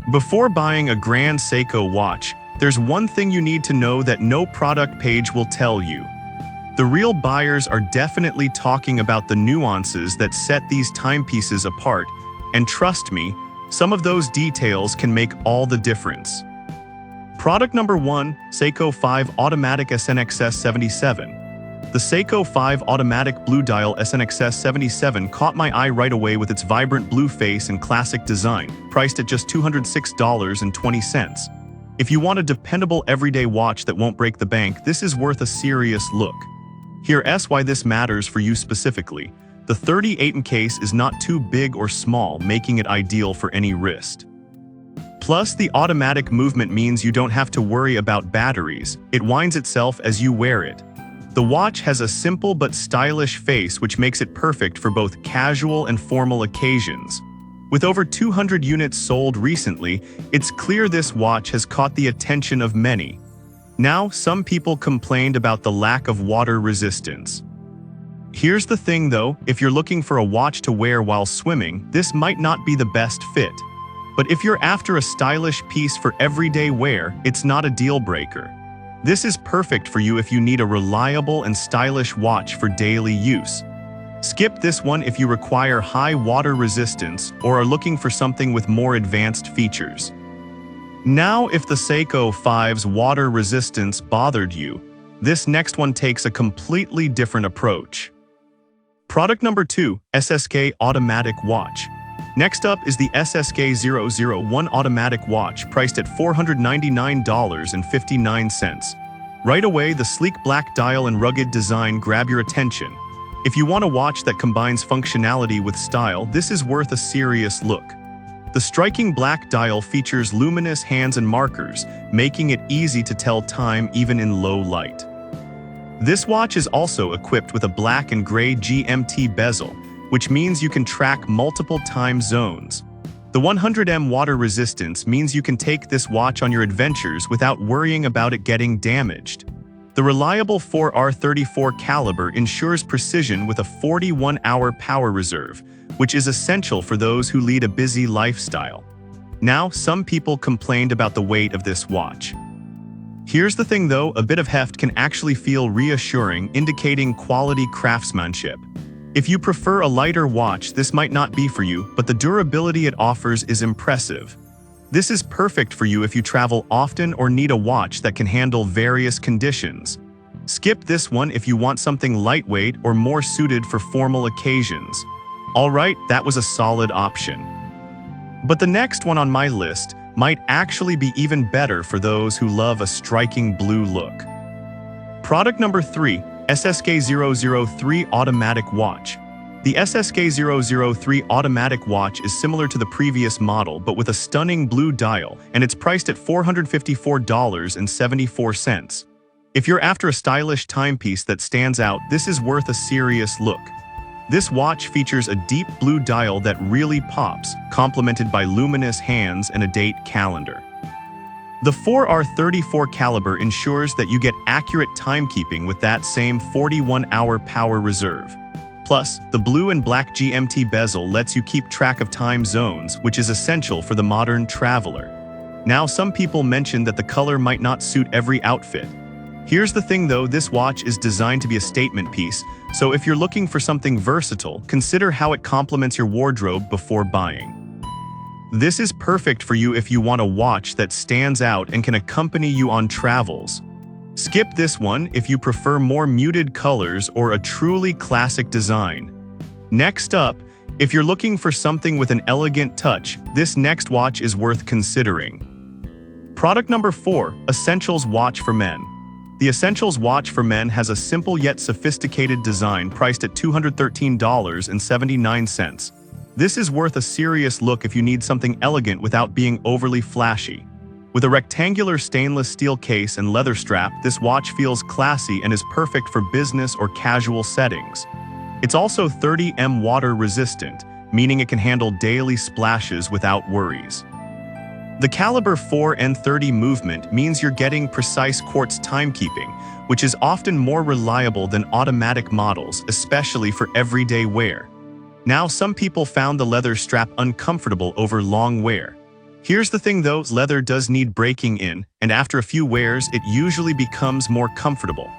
Before buying a Grand Seiko watch, there's one thing you need to know that no product page will tell you. The real buyers are definitely talking about the nuances that set these timepieces apart, and trust me, some of those details can make all the difference. Product number 1, Seiko 5 Automatic SNXS 77. The Seiko 5 Automatic Blue Dial SNXS 77 caught my eye right away with its vibrant blue face and classic design, priced at just $206.20. If you want a dependable everyday watch that won't break the bank, this is worth a serious look. Here's why this matters for you specifically. The 38 case is not too big or small, making it ideal for any wrist. Plus, the automatic movement means you don't have to worry about batteries. It winds itself as you wear it. The watch has a simple but stylish face, which makes it perfect for both casual and formal occasions. With over 200 units sold recently, it's clear this watch has caught the attention of many. Now, some people complained about the lack of water resistance. Here's the thing though, if you're looking for a watch to wear while swimming, this might not be the best fit. But if you're after a stylish piece for everyday wear, it's not a deal breaker. This is perfect for you if you need a reliable and stylish watch for daily use. Skip this one if you require high water resistance or are looking for something with more advanced features. Now, if the Seiko 5's water resistance bothered you, this next one takes a completely different approach. Product number 2, SSK Automatic Watch. Next up is the SSK 001 Automatic Watch, priced at $499.59. Right away, the sleek black dial and rugged design grab your attention. If you want a watch that combines functionality with style, this is worth a serious look. The striking black dial features luminous hands and markers, making it easy to tell time even in low light. This watch is also equipped with a black and gray GMT bezel, which means you can track multiple time zones. The 100mm water resistance means you can take this watch on your adventures without worrying about it getting damaged. The reliable 4R34 caliber ensures precision with a 41-hour power reserve, which is essential for those who lead a busy lifestyle. Now, some people complained about the weight of this watch. Here's the thing though, a bit of heft can actually feel reassuring, indicating quality craftsmanship. If you prefer a lighter watch, this might not be for you, but the durability it offers is impressive. This is perfect for you if you travel often or need a watch that can handle various conditions. Skip this one if you want something lightweight or more suited for formal occasions. Alright, that was a solid option. But the next one on my list might actually be even better for those who love a striking blue look. Product number 3, SSK 003 Automatic Watch. The SSK 003 Automatic Watch is similar to the previous model but with a stunning blue dial, and it's priced at $454.74. If you're after a stylish timepiece that stands out, this is worth a serious look. This watch features a deep blue dial that really pops, complemented by luminous hands and a date calendar. The 4R34 caliber ensures that you get accurate timekeeping with that same 41-hour power reserve. Plus, the blue and black GMT bezel lets you keep track of time zones, which is essential for the modern traveler. Now, some people mentioned that the color might not suit every outfit. Here's the thing though, this watch is designed to be a statement piece, so if you're looking for something versatile, consider how it complements your wardrobe before buying. This is perfect for you if you want a watch that stands out and can accompany you on travels. Skip this one if you prefer more muted colors or a truly classic design. Next up, if you're looking for something with an elegant touch, this next watch is worth considering. Product number 4, Essentials Watch for Men. The Essentials Watch for Men has a simple yet sophisticated design priced at $213.79. This is worth a serious look if you need something elegant without being overly flashy. With a rectangular stainless steel case and leather strap, this watch feels classy and is perfect for business or casual settings. It's also 30mm water resistant, meaning it can handle daily splashes without worries. The caliber 4N30 movement means you're getting precise quartz timekeeping, which is often more reliable than automatic models, especially for everyday wear. Now, some people found the leather strap uncomfortable over long wear. Here's the thing though, leather does need breaking in, and after a few wears, it usually becomes more comfortable.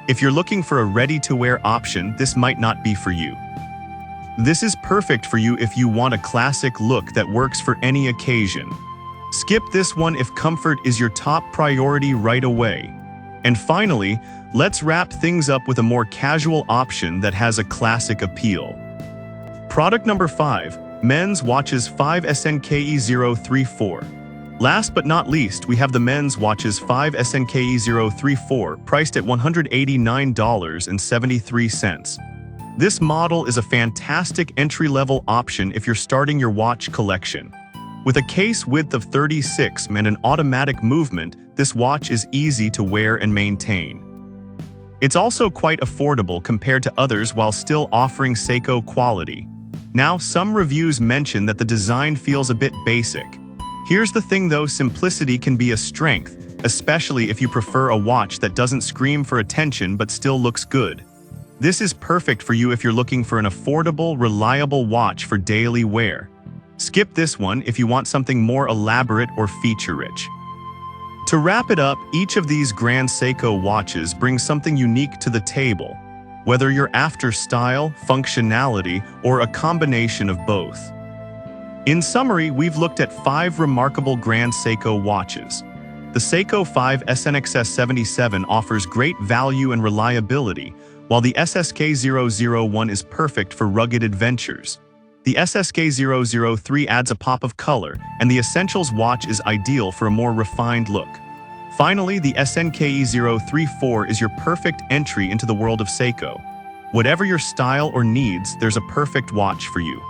If you're looking for a ready-to-wear option, this might not be for you. This is perfect for you if you want a classic look that works for any occasion. Skip this one if comfort is your top priority right away. And finally, let's wrap things up with a more casual option that has a classic appeal. Product number 5, Men's Watches 5 SNKE 034. Last but not least, we have the Men's Watches 5 SNKE 034, priced at $189.73. This model is a fantastic entry-level option if you're starting your watch collection. With a case width of 36 and an automatic movement, this watch is easy to wear and maintain. It's also quite affordable compared to others while still offering Seiko quality. Now, some reviews mention that the design feels a bit basic. Here's the thing though, simplicity can be a strength, especially if you prefer a watch that doesn't scream for attention but still looks good. This is perfect for you if you're looking for an affordable, reliable watch for daily wear. Skip this one if you want something more elaborate or feature-rich. To wrap it up, each of these Grand Seiko watches brings something unique to the table, whether you're after style, functionality, or a combination of both. In summary, we've looked at 5 remarkable Grand Seiko watches. The Seiko 5 SNXS 77 offers great value and reliability, while the SSK 001 is perfect for rugged adventures. The SSK 003 adds a pop of color, and the Essentials watch is ideal for a more refined look. Finally, the SNKE 034 is your perfect entry into the world of Seiko. Whatever your style or needs, there's a perfect watch for you.